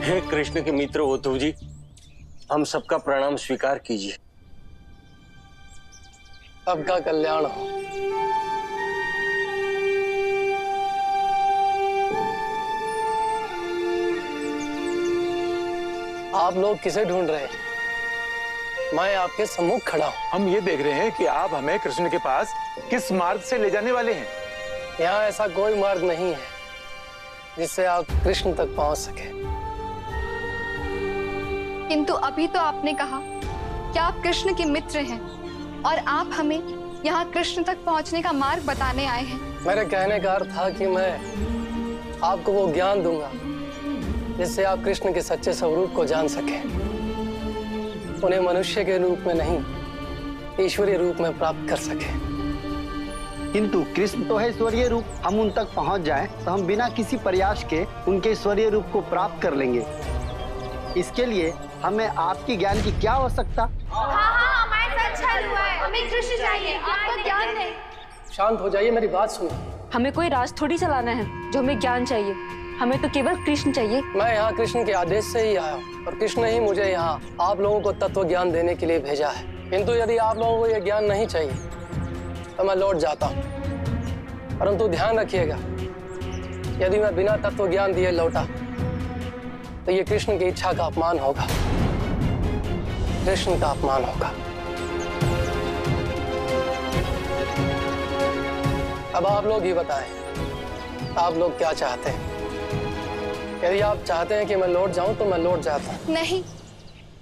हे कृष्ण के मित्र उद्धव जी, हम सबका प्रणाम स्वीकार कीजिए। सबका कल्याण हो। आप लोग किसे ढूंढ रहे हैं? मैं आपके सम्मुख खड़ा हूं। हम ये देख रहे हैं कि आप हमें कृष्ण के पास किस मार्ग से ले जाने वाले हैं। यहाँ ऐसा कोई मार्ग नहीं है जिससे आप कृष्ण तक पहुंच सके। किंतु अभी तो आपने कहा कि आप कृष्ण के मित्र हैं और आप हमें यहाँ कृष्ण तक पहुँचने का मार्ग बताने आए हैं। मेरे कहने का अर्थ था कि मैं आपको वो ज्ञान दूंगा जिससे आप कृष्ण के सच्चे स्वरूप को जान सके, उन्हें मनुष्य के रूप में नहीं, ईश्वरीय रूप में प्राप्त कर सके। किंतु कृष्ण तो है ईश्वरीय रूप, हम उन तक पहुंच जाएं तो हम बिना किसी प्रयास के उनके ईश्वरीय रूप को प्राप्त कर लेंगे। इसके लिए हमें आपकी ज्ञान की क्या आवश्यकता? हाँ, हमारे साथ छल हुआ है, हमें कृष्ण चाहिए, आपका ज्ञान नहीं। शांत हो जाइए, मेरी बात सुनिए। हमें कोई राज थोड़ी चलाना है जो हमें ज्ञान चाहिए, हमें तो केवल कृष्ण चाहिए। मैं यहाँ कृष्ण के आदेश से ही आया हूँ और कृष्ण ही मुझे यहाँ आप लोगों को तत्व ज्ञान देने के लिए भेजा है। किंतु यदि आप लोगों को यह ज्ञान नहीं चाहिए तो मैं लौट जाता हूँ। परंतु ध्यान रखिएगा, यदि मैं बिना तत्व ज्ञान दिए लौटा तो ये कृष्ण की इच्छा का अपमान होगा, कृष्ण का अपमान होगा। अब आप लोग ही बताएं, आप लोग क्या चाहते हैं? यदि आप चाहते हैं कि मैं लौट जाऊं तो मैं लौट जाता हूं। नहीं,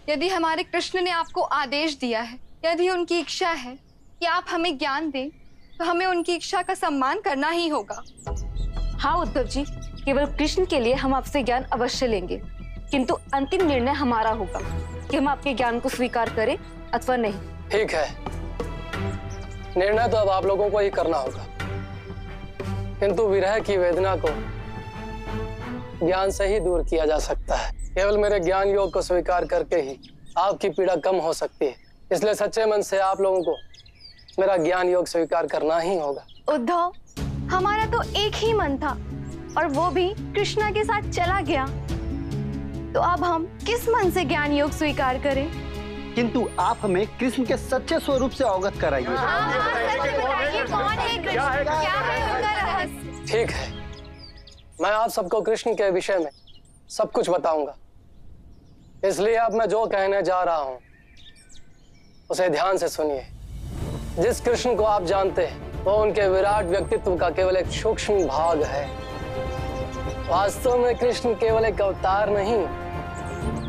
यदि हमारे कृष्ण ने आपको आदेश दिया है, यदि उनकी इच्छा है कि आप हमें ज्ञान दें, तो हमें उनकी इच्छा का सम्मान करना ही होगा। हाँ उद्धव जी, केवल कृष्ण के लिए हम आपसे ज्ञान अवश्य लेंगे, किंतु अंतिम निर्णय हमारा होगा कि हम आपके ज्ञान को स्वीकार करें अथवा नहीं। ठीक है, निर्णय तो अब आप लोगों को ही करना होगा, किंतु विरह की वेदना को ज्ञान से ही दूर किया जा सकता है। केवल मेरे ज्ञान योग को स्वीकार करके ही आपकी पीड़ा कम हो सकती है। इसलिए सच्चे मन से आप लोगों को मेरा ज्ञान योग स्वीकार करना ही होगा। उद्धव, हमारा तो एक ही मन था और वो भी कृष्णा के साथ चला गया, तो अब हम किस मन से ज्ञान योग स्वीकार करें? किंतु आप हमें कृष्ण के सच्चे स्वरूप से अवगत कराइए। कौन है कृष्ण? क्या है उनका रहस्य? ठीक है, मैं आप सबको कृष्ण के विषय में सब कुछ बताऊंगा। इसलिए अब मैं जो कहने जा रहा हूं उसे ध्यान से सुनिए। जिस कृष्ण को आप जानते हैं वो उनके विराट व्यक्तित्व का केवल एक सूक्ष्म भाग है। वास्तव में कृष्ण केवल एक अवतार नहीं,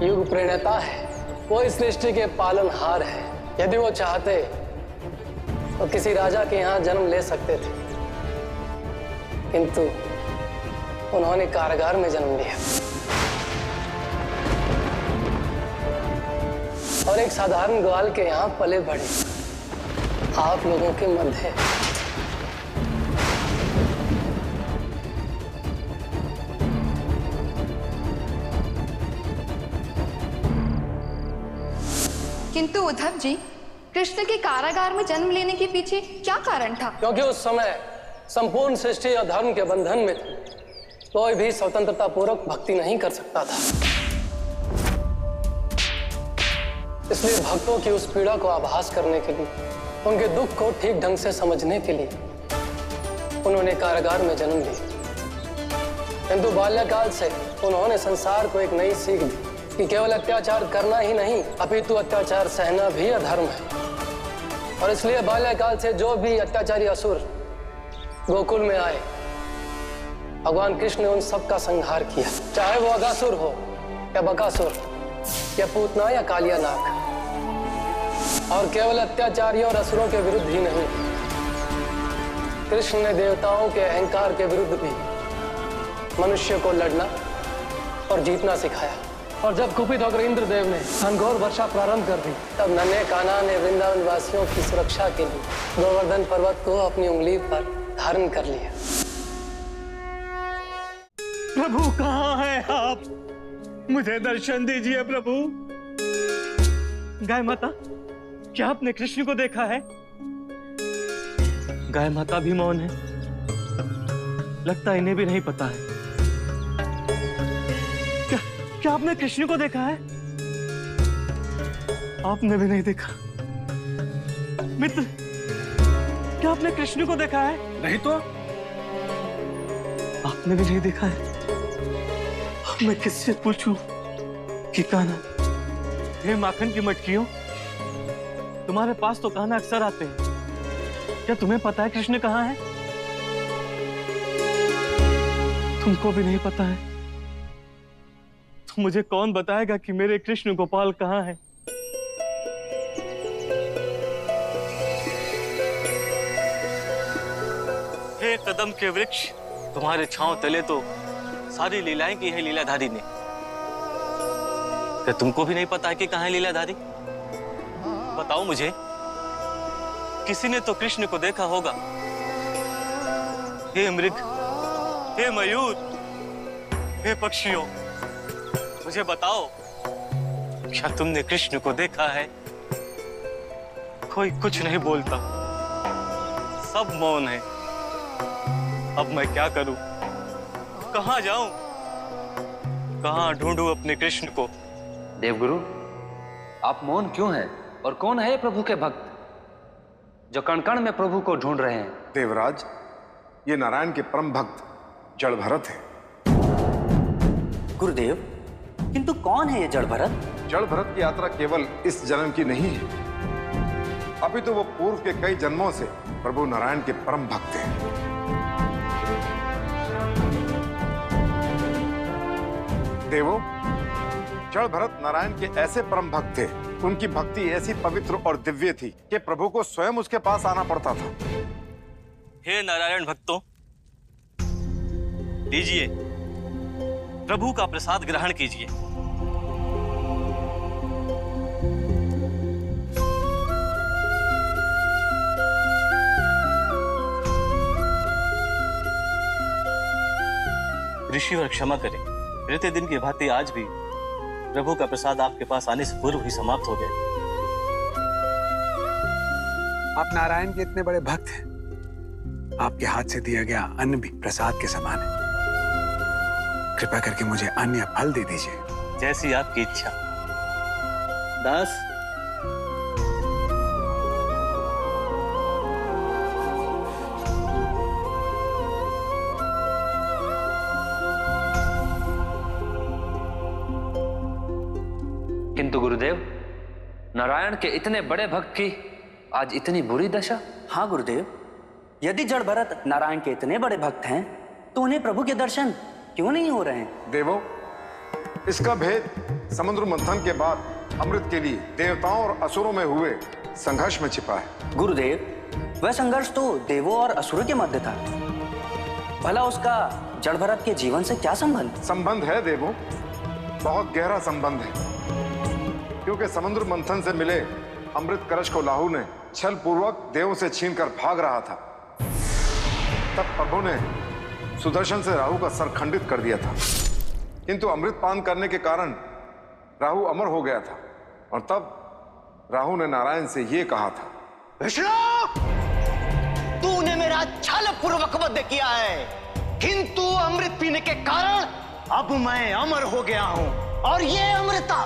युग प्रणेता है। वो इस सृष्टि के पालनहार है। यदि वो चाहते तो किसी राजा के यहाँ जन्म ले सकते थे, किंतु उन्होंने कारागार में जन्म लिया और एक साधारण ग्वाल के यहाँ पले बढ़े आप लोगों के मध्य। किंतु उद्धव जी, कृष्ण के कारागार में जन्म लेने के पीछे क्या कारण था? क्योंकि उस समय संपूर्ण सृष्टि और धर्म के बंधन में थे। कोई भी स्वतंत्रता पूर्वक भक्ति नहीं कर सकता था। इसलिए भक्तों की उस पीड़ा को आभास करने के लिए, उनके दुख को ठीक ढंग से समझने के लिए उन्होंने कारागार में जन्म लिया। किंतु बाल्यकाल से उन्होंने संसार को एक नई सीख दी कि केवल अत्याचार करना ही नहीं, अपितु अत्याचार सहना भी अधर्म है। और इसलिए बाल्यकाल से जो भी अत्याचारी असुर गोकुल में आए, भगवान कृष्ण ने उन सब का संहार किया, चाहे वो अगासुर हो या बकासुर या पूतना या कालिया नाग। और केवल अत्याचारियों और असुरों के विरुद्ध ही नहीं, कृष्ण ने देवताओं के अहंकार के विरुद्ध भी मनुष्य को लड़ना और जीतना सिखाया। और जब कुपित होकर इंद्रदेव ने घनघोर वर्षा प्रारंभ कर दी, तब नन्हे कान्हा ने वृंदावन वासियों की सुरक्षा के लिए गोवर्धन पर्वत को अपनी उंगली पर धारण कर लिया। प्रभु कहाँ हैं आप? मुझे दर्शन दीजिए प्रभु। गाय माता, क्या आपने कृष्ण को देखा है? गाय माता भी मौन है, लगता इन्हें भी नहीं पता है। क्या आपने कृष्ण को देखा है? आपने भी नहीं देखा। मित्र, क्या आपने कृष्ण को देखा है? नहीं तो। आपने भी नहीं देखा है। अब मैं किससे पूछूं कि कान्हा, हे माखन की मटकियों, तुम्हारे पास तो कान्हा अक्सर आते हैं। क्या तुम्हें पता है कृष्ण कहाँ है? तुमको भी नहीं पता है तो मुझे कौन बताएगा कि मेरे कृष्ण गोपाल कहाँ है? हे कदम के वृक्ष, तुम्हारे छांव तले तो सारी लीलाएं की है लीलाधारी ने। क्या तुमको भी नहीं पता है कि कहाँ है लीलाधारी? बताओ मुझे, किसी ने तो कृष्ण को देखा होगा। हे मृग, हे मयूर, हे पक्षियों, मुझे बताओ, क्या तुमने कृष्ण को देखा है? कोई कुछ नहीं बोलता, सब मौन है। अब मैं क्या करूं? कहां जाऊं? कहां ढूंढूं अपने कृष्ण को? देवगुरु, आप मौन क्यों हैं? और कौन है प्रभु के भक्त जो कण कण में प्रभु को ढूंढ रहे हैं? देवराज, ये नारायण के परम भक्त जड़ भरत है। गुरुदेव, किंतु कौन है ये जड़ भरत? जड़ भरत की यात्रा केवल इस जन्म की नहीं है, अभी तो वो पूर्व के कई जन्मों से प्रभु नारायण के परम भक्त हैं। देवो, जड़ भरत नारायण के ऐसे परम भक्त थे, उनकी भक्ति ऐसी पवित्र और दिव्य थी कि प्रभु को स्वयं उसके पास आना पड़ता था। हे नारायण भक्तों, लीजिए, प्रभु का प्रसाद ग्रहण कीजिए। ऋषिवर क्षमा करें, रहते दिन की भांति आज भी प्रभु का प्रसाद आपके पास आने से पूर्व ही समाप्त हो गया। आप नारायण के इतने बड़े भक्त हैं, आपके हाथ से दिया गया अन्न भी प्रसाद के समान है। कृपा करके मुझे अन्न या फल दे दीजिए। जैसी आपकी इच्छा। दास, किंतु गुरुदेव, नारायण के इतने बड़े भक्त की आज इतनी बुरी दशा? हाँ गुरुदेव, यदि जड़ भरत नारायण के इतने बड़े भक्त हैं तो उन्हें प्रभु के दर्शन क्यों नहीं हो रहे हैं? देवो, इसका भेद समुद्र मंथन के बाद अमृत के लिए देवताओं और असुरों में हुए संघर्ष में छिपा है। गुरुदेव, वह संघर्ष तो देवों और असुरों के मध्य था। भला उसका जड़ भरत के जीवन से क्या संबंध? संबंध है देवो, बहुत गहरा संबंध है, क्योंकि समुद्र मंथन से मिले अमृत कलश को लाहू ने छल पूर्वक देवों से छीनकर भाग रहा था। तब प्रभु ने सुदर्शन से राहु का सर खंडित कर दिया था, किंतु अमृत पान करने के कारण राहु अमर हो गया था। और तब राहु ने नारायण से यह कहा था, विष्णु, तूने मेरा छल पूर्वक वध किया है, किंतु अमृत पीने के कारण अब मैं अमर हो गया हूं, और ये अमृता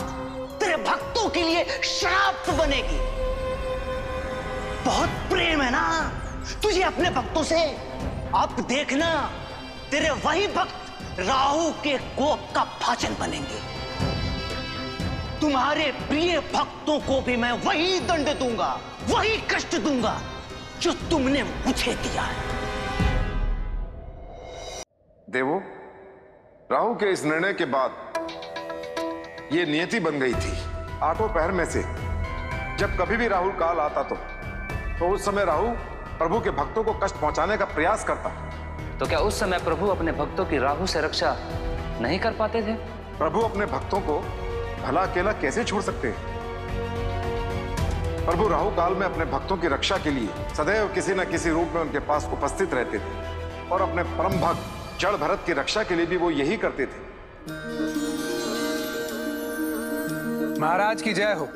तेरे भक्तों के लिए श्राप बनेगी। बहुत प्रेम है ना तुझे अपने भक्तों से? अब देखना, तेरे वही भक्त राहु के कोप का भाजन बनेंगे। तुम्हारे प्रिय भक्तों को भी मैं वही दंड दूंगा, वही कष्ट दूंगा जो तुमने मुझे दिया है। देवो, राहु के इस निर्णय के बाद यह नियति बन गई थी। आठों पहर में से जब कभी भी राहु काल आता तो उस समय राहु प्रभु के भक्तों को कष्ट पहुंचाने का प्रयास करता। तो क्या उस समय प्रभु अपने भक्तों की राहु से रक्षा नहीं कर पाते थे? प्रभु अपने भक्तों को भला अकेला कैसे छोड़ सकते हैं? प्रभु राहु काल में अपने भक्तों की रक्षा के लिए सदैव किसी न किसी रूप में उनके पास उपस्थित रहते थे, और अपने परम भक्त जड़ भरत की रक्षा के लिए भी वो यही करते थे। महाराज की जय हो।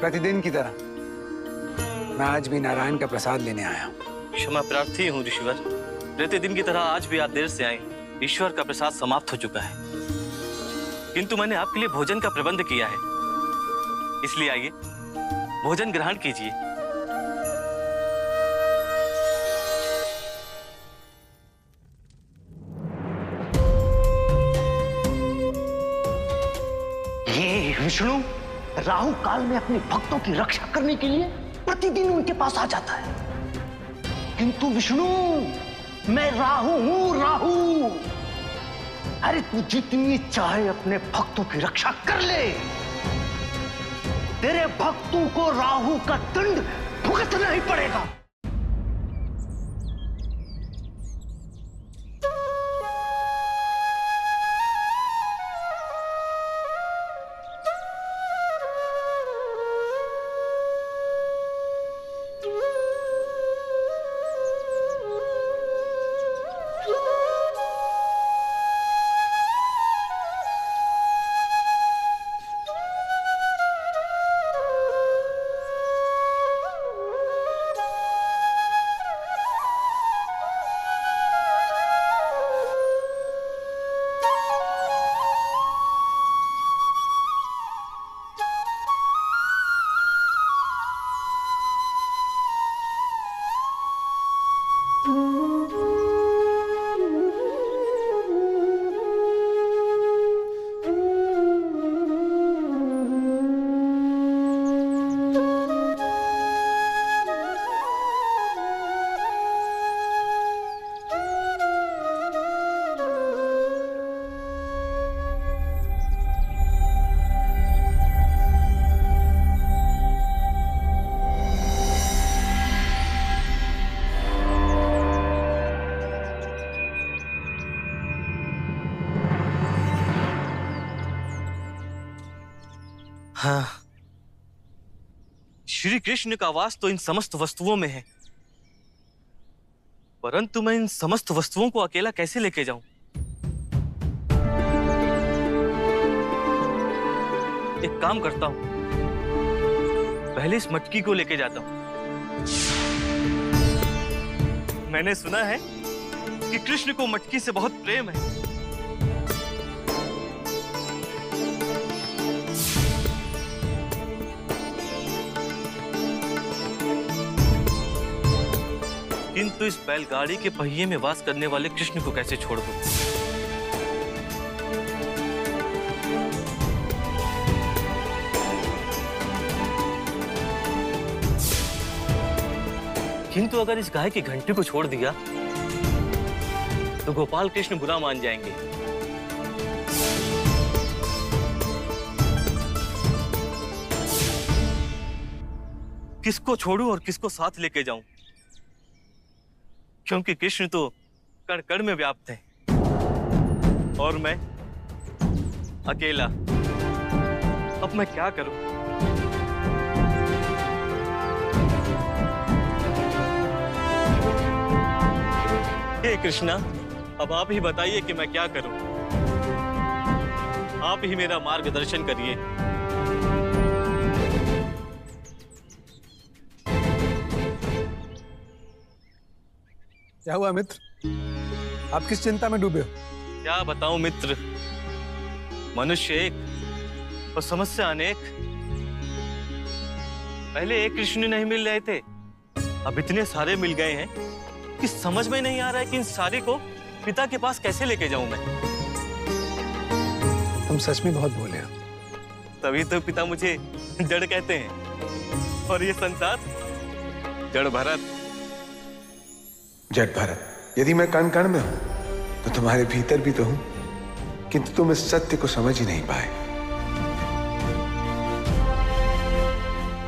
प्रतिदिन की तरह मैं आज भी नारायण का प्रसाद लेने आया हूँ। क्षमा प्रार्थी हूँ ऋषिवर, रहते दिन की तरह आज भी आप देर से आए। ईश्वर का प्रसाद समाप्त हो चुका है। किंतु मैंने आपके लिए भोजन का प्रबंध किया है, इसलिए आइए भोजन ग्रहण कीजिए। ये विष्णु राहु काल में अपने भक्तों की रक्षा करने के लिए प्रतिदिन उनके पास आ जाता है, किंतु विष्णु मैं राहु हूं, राहु। अरे तू जितनी चाहे अपने भक्तों की रक्षा कर ले, तेरे भक्तों को राहु का दंड भुगतना ही पड़ेगा। हाँ, श्री कृष्ण का वास तो इन समस्त वस्तुओं में है, परंतु मैं इन समस्त वस्तुओं को अकेला कैसे लेके जाऊं? एक काम करता हूं, पहले इस मटकी को लेके जाता हूं। मैंने सुना है कि कृष्ण को मटकी से बहुत प्रेम है। किंतु इस बैलगाड़ी के पहिए में वास करने वाले कृष्ण को कैसे छोड़ दूं? किंतु अगर इस गाय की घंटी को छोड़ दिया तो गोपाल कृष्ण बुरा मान जाएंगे। किसको छोड़ूं और किसको साथ लेके जाऊं? क्योंकि कृष्ण तो कण कण में व्याप्त है और मैं अकेला। अब मैं क्या करूं? हे कृष्णा, अब आप ही बताइए कि मैं क्या करूं। आप ही मेरा मार्गदर्शन करिए। क्या हुआ मित्र? आप किस चिंता में डूबे हो? क्या बताऊं मित्र, मनुष्य एक और समस्या अनेक। पहले एक कृष्ण नहीं मिल रहे थे, अब इतने सारे मिल गए हैं कि समझ में नहीं आ रहा है कि इन सारे को पिता के पास कैसे लेके जाऊं मैं। तुम सच में बहुत भोले हो। तभी तो पिता मुझे जड़ कहते हैं और ये संसार जड़ भरत। जड़ भरत, यदि मैं कण कण में हूं तो तुम्हारे भीतर भी तो हूं, किंतु तुम इस सत्य को समझ ही नहीं पाए।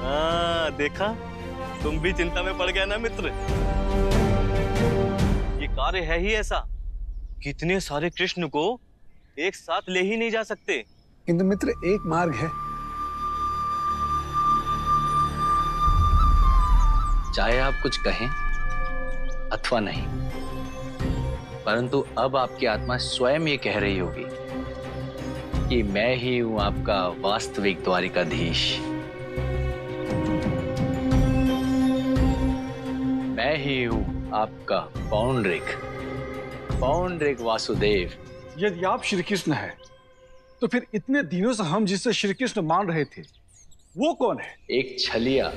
हाँ, देखा, तुम भी चिंता में पड़ गया ना मित्र। ये कार्य है ही ऐसा कि इतने सारे कृष्ण को एक साथ ले ही नहीं जा सकते। किंतु मित्र, एक मार्ग है। चाहे आप कुछ कहें अथवा नहीं, परंतु अब आपकी आत्मा स्वयं ये कह रही होगी कि मैं ही हूं आपका वास्तविक द्वारिकाधीश। मैं ही हूं आपका पौंड्रिक वासुदेव। यदि आप श्री कृष्ण है तो फिर इतने दिनों से हम जिसे श्री कृष्ण मान रहे थे वो कौन है? एक छलिया।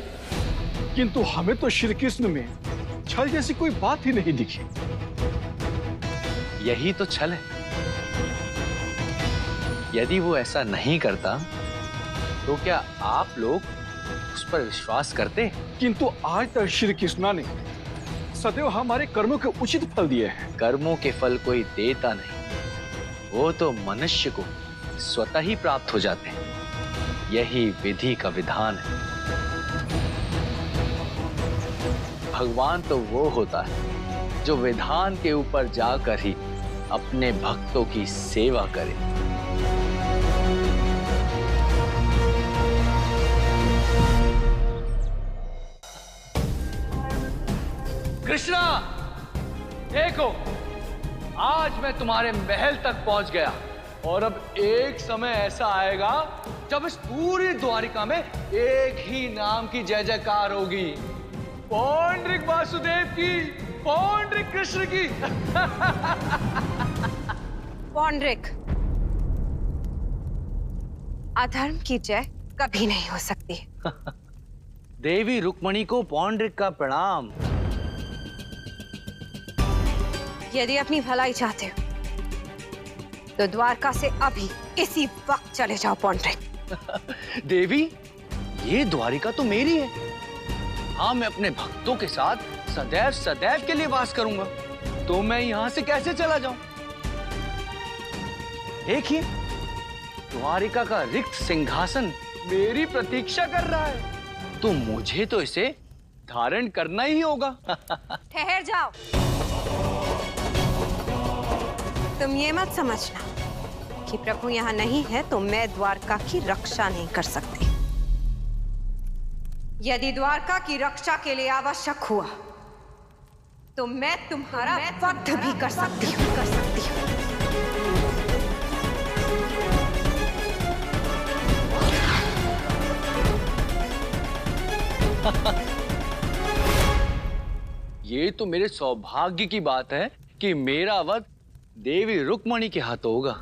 किंतु हमें तो श्री कृष्ण में छल जैसी कोई बात ही नहीं दिखी। यही तो छल है। यदि वो ऐसा नहीं करता तो क्या आप लोग उस पर विश्वास करते? किंतु आज तक श्री कृष्णा ने सदैव हमारे कर्मों के उचित फल दिए हैं। कर्मों के फल कोई देता नहीं, वो तो मनुष्य को स्वतः ही प्राप्त हो जाते हैं। यही विधि का विधान है। भगवान तो वो होता है जो विधान के ऊपर जाकर ही अपने भक्तों की सेवा करे। कृष्णा, देखो, आज मैं तुम्हारे महल तक पहुंच गया और अब एक समय ऐसा आएगा जब इस पूरी द्वारिका में एक ही नाम की जय जयकार होगी, पौंड्रिक वासुदेव की, पौंड्रिक कृष्ण की। पौंड्रिक, अधर्म की जय कभी नहीं हो सकती। देवी रुक्मणी को पौंड्रिक का प्रणाम। यदि अपनी भलाई चाहते हो तो द्वारका से अभी इसी वक्त चले जाओ पौंड्रिक। देवी, ये द्वारिका तो मेरी है। हाँ, मैं अपने भक्तों के साथ सदैव सदैव के लिए वास करूंगा, तो मैं यहां से कैसे चला जाऊं? देखिए, द्वारिका का रिक्त सिंहासन मेरी प्रतीक्षा कर रहा है, तो मुझे तो इसे धारण करना ही होगा। ठहर जाओ। तुम ये मत समझना कि प्रभु यहाँ नहीं है तो मैं द्वारका की रक्षा नहीं कर सकती। यदि द्वारका की रक्षा के लिए आवश्यक हुआ तो मैं तुम्हारा वध भी कर सकती हूँ। ये तो मेरे सौभाग्य की बात है कि मेरा वध देवी रुक्मणी के हाथों होगा।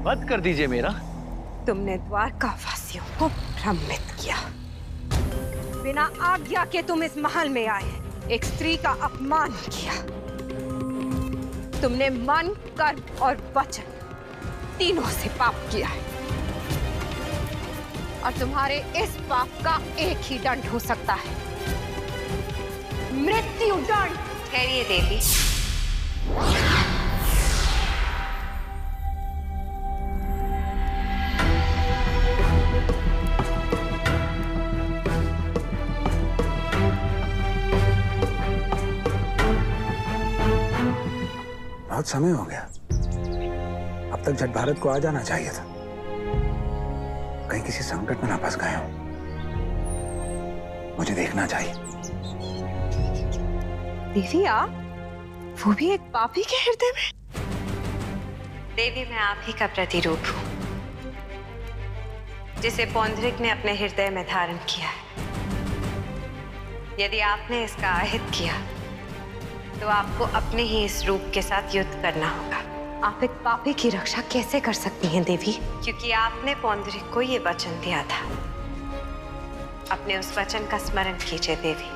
वध कर दीजिए मेरा। तुमने द्वारका वासियों को भ्रमित किया। बिना आज्ञा के तुम इस महल में आए, एक स्त्री का अपमान किया। तुमने मन, कर्म और वचन तीनों से पाप किया है और तुम्हारे इस पाप का एक ही दंड हो सकता है, मृत्यु दंड। ठहरिए देवी। बहुत समय हो गया, अब तक जट भारत को आ जाना चाहिए था। कहीं किसी संकट में ना फंस गए हो, मुझे देखना चाहिए। देवी, आप वो भी एक पापी के हृदय में? देवी, मैं आप ही का प्रतिरूप हूं, जिसे पौंड्रिक ने अपने हृदय में धारण किया है। यदि आपने इसका आहित किया तो आपको अपने ही इस रूप के साथ युद्ध करना होगा। आप एक पापी की रक्षा कैसे कर सकती हैं देवी? क्योंकि आपने पौंड्रिक को ये वचन दिया था। अपने उस वचन का स्मरण कीजिए देवी।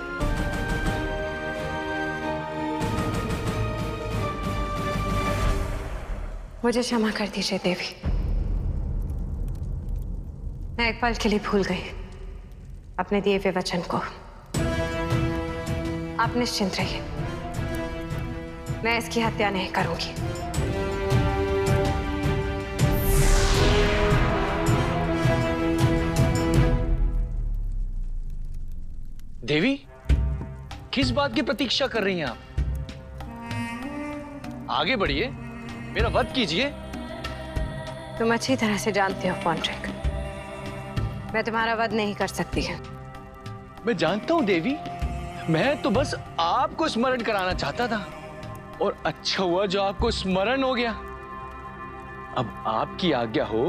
मुझे क्षमा कर दीजिए देवी, मैं एक पल के लिए भूल गई अपने दिए हुए वचन को। आप निश्चिंत रहिए, मैं इसकी हत्या नहीं करूंगी। देवी, किस बात की प्रतीक्षा कर रही हैं आप? आगे बढ़िए, मेरा वध कीजिए। तुम अच्छी तरह से जानते हो पौंड्रिक, मैं तुम्हारा वध नहीं कर सकती है। मैं जानता हूं देवी, मैं तो बस आपको स्मरण कराना चाहता था और अच्छा हुआ जो आपको स्मरण हो गया। अब आपकी आज्ञा हो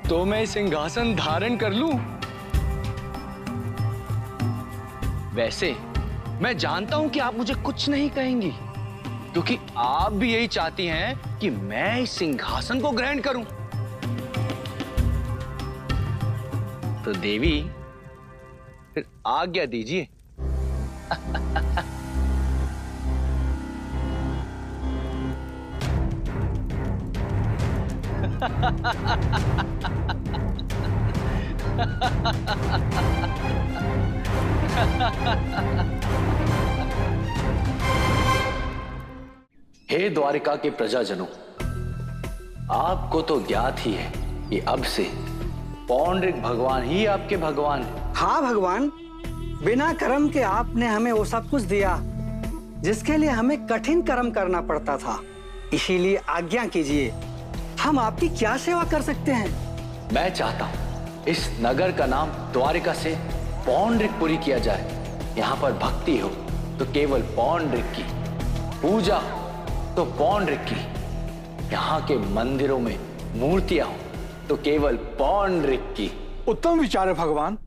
तो मैं सिंहासन धारण कर लूं। वैसे मैं जानता हूं कि आप मुझे कुछ नहीं कहेंगी, क्योंकि आप भी यही चाहती हैं कि मैं इस सिंहासन को ग्रहण करूं। तो देवी फिर आज्ञा दीजिए। हे द्वारिका के प्रजाजनों, आपको तो ज्ञात ही है कि अब से पौंड्रिक भगवान ही आपके भगवान है। हाँ भगवान, बिना कर्म के आपने हमें वो सब कुछ दिया जिसके लिए हमें कठिन कर्म करना पड़ता था। इसीलिए आज्ञा कीजिए, हम आपकी क्या सेवा कर सकते हैं? मैं चाहता हूं इस नगर का नाम द्वारिका से पौंड्रिकपुरी किया जाए। यहाँ पर भक्ति हो तो केवल पौंड्रिक की, पूजा हो तो पौंड्रिक की, यहाँ के मंदिरों में मूर्तियां हो तो केवल पौंड्रिक की। उत्तम विचार है भगवान,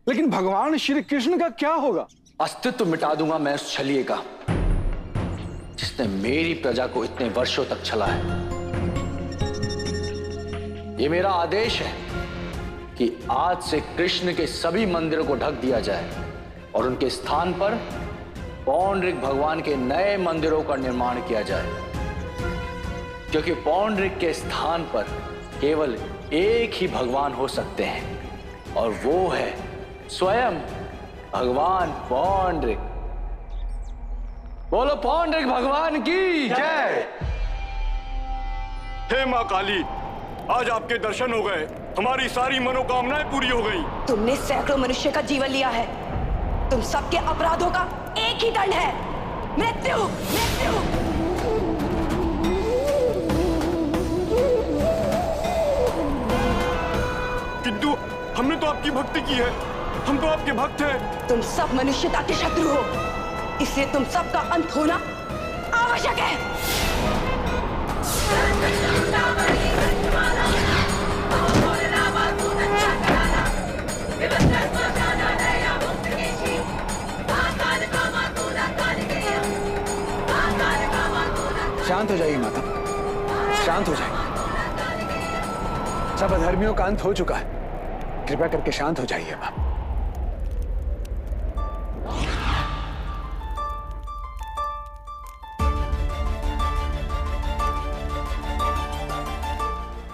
लेकिन भगवान श्री कृष्ण का क्या होगा? अस्तित्व मिटा दूंगा मैं उस छलिए का जिसने मेरी प्रजा को इतने वर्षों तक छला है। ये मेरा आदेश है कि आज से कृष्ण के सभी मंदिरों को ढक दिया जाए और उनके स्थान पर पौंड्रिक भगवान के नए मंदिरों का निर्माण किया जाए, क्योंकि पौंड्रिक के स्थान पर केवल एक ही भगवान हो सकते हैं और वो है स्वयं भगवान पौंड्रिक। बोलो पौंड्रिक भगवान की जय। हे मां काली, आज आपके दर्शन हो गए, हमारी सारी मनोकामनाएं पूरी हो गई। तुमने सैकड़ों मनुष्य का जीवन लिया है, तुम सबके अपराधों का एक ही दंड है, मृत्यु। मृत्यु। किंतु हमने तो आपकी भक्ति की है, हम तो आपके भक्त हैं। तुम सब मनुष्यता के शत्रु हो, इसलिए तुम सबका अंत होना आवश्यक है। शांत हो जाइए माता, शांत हो जाइए। सब अधर्मियों का अंत हो चुका है, कृपया करके शांत हो जाइए मां।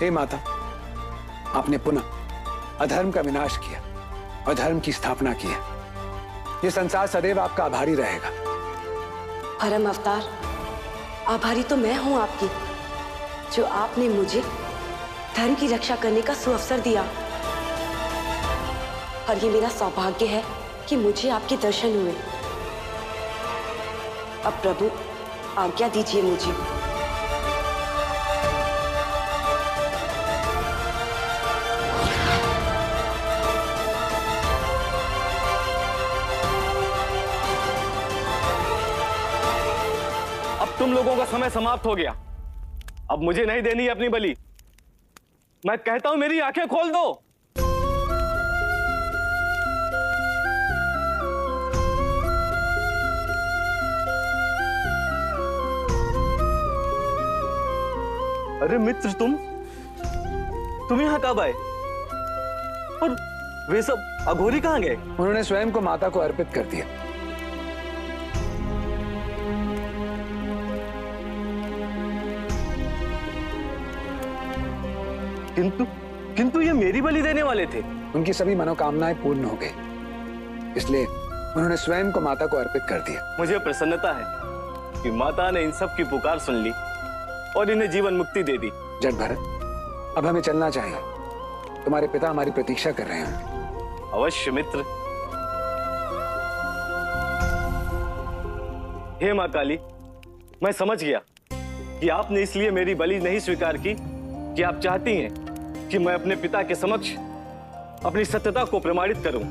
हे माता, आपने पुनः अधर्म का विनाश किया और धर्म की स्थापना की है। ये संसार सदैव आपका आभारी रहेगा। परम अवतार, आभारी तो मैं हूं आपकी, जो आपने मुझे धर्म की रक्षा करने का सुअवसर दिया। और ये मेरा सौभाग्य है कि मुझे आपके दर्शन हुए। अब प्रभु आज्ञा दीजिए मुझे। तुम लोगों का समय समाप्त हो गया, अब मुझे नहीं देनी है अपनी बलि। मैं कहता हूं मेरी आंखें खोल दो। अरे मित्र, तुम यहां कब आए? और वे सब अघोरी कहां गए? उन्होंने स्वयं को माता को अर्पित कर दिया। किंतु ये मेरी बलि देने वाले थे। उनकी सभी मनोकामनाएं पूर्ण हो गई, इसलिए उन्होंने स्वयं को माता को अर्पित कर दिया। मुझे प्रसन्नता है कि माता ने इन सब की पुकार सुन ली और इन्हें जीवन मुक्ति दे दी। जड़भरत, अब हमें चलना चाहिए, तुम्हारे पिता हमारी प्रतीक्षा कर रहे हैं। अवश्य मित्र। हे मां काली, मैं समझ गया कि आपने इसलिए मेरी बलि नहीं स्वीकार की कि आप चाहती हैं कि मैं अपने पिता के समक्ष अपनी सत्यता को प्रमाणित करूं।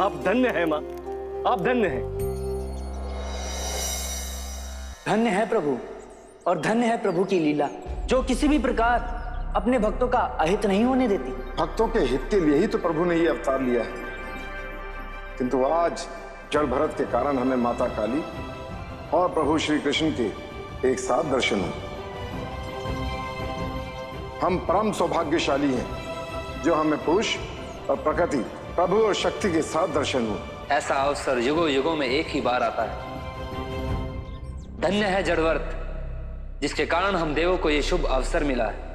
आप धन्य हैं मां, आप धन्य हैं। धन्य है प्रभु, और धन्य है प्रभु की लीला, जो किसी भी प्रकार अपने भक्तों का अहित नहीं होने देती। भक्तों के हित के लिए ही तो प्रभु ने ये अवतार लिया है। किंतु आज जड़ भरत के कारण हमें माता काली और प्रभु श्री कृष्ण के एक साथ दर्शन हुए। हम परम सौभाग्यशाली हैं जो हमें पुरुष और प्रकृति, प्रभु और शक्ति के साथ दर्शन हुए। ऐसा अवसर युगों युगों में एक ही बार आता है। धन्य है जड़वर्त जिसके कारण हम देवों को ये शुभ अवसर मिला है।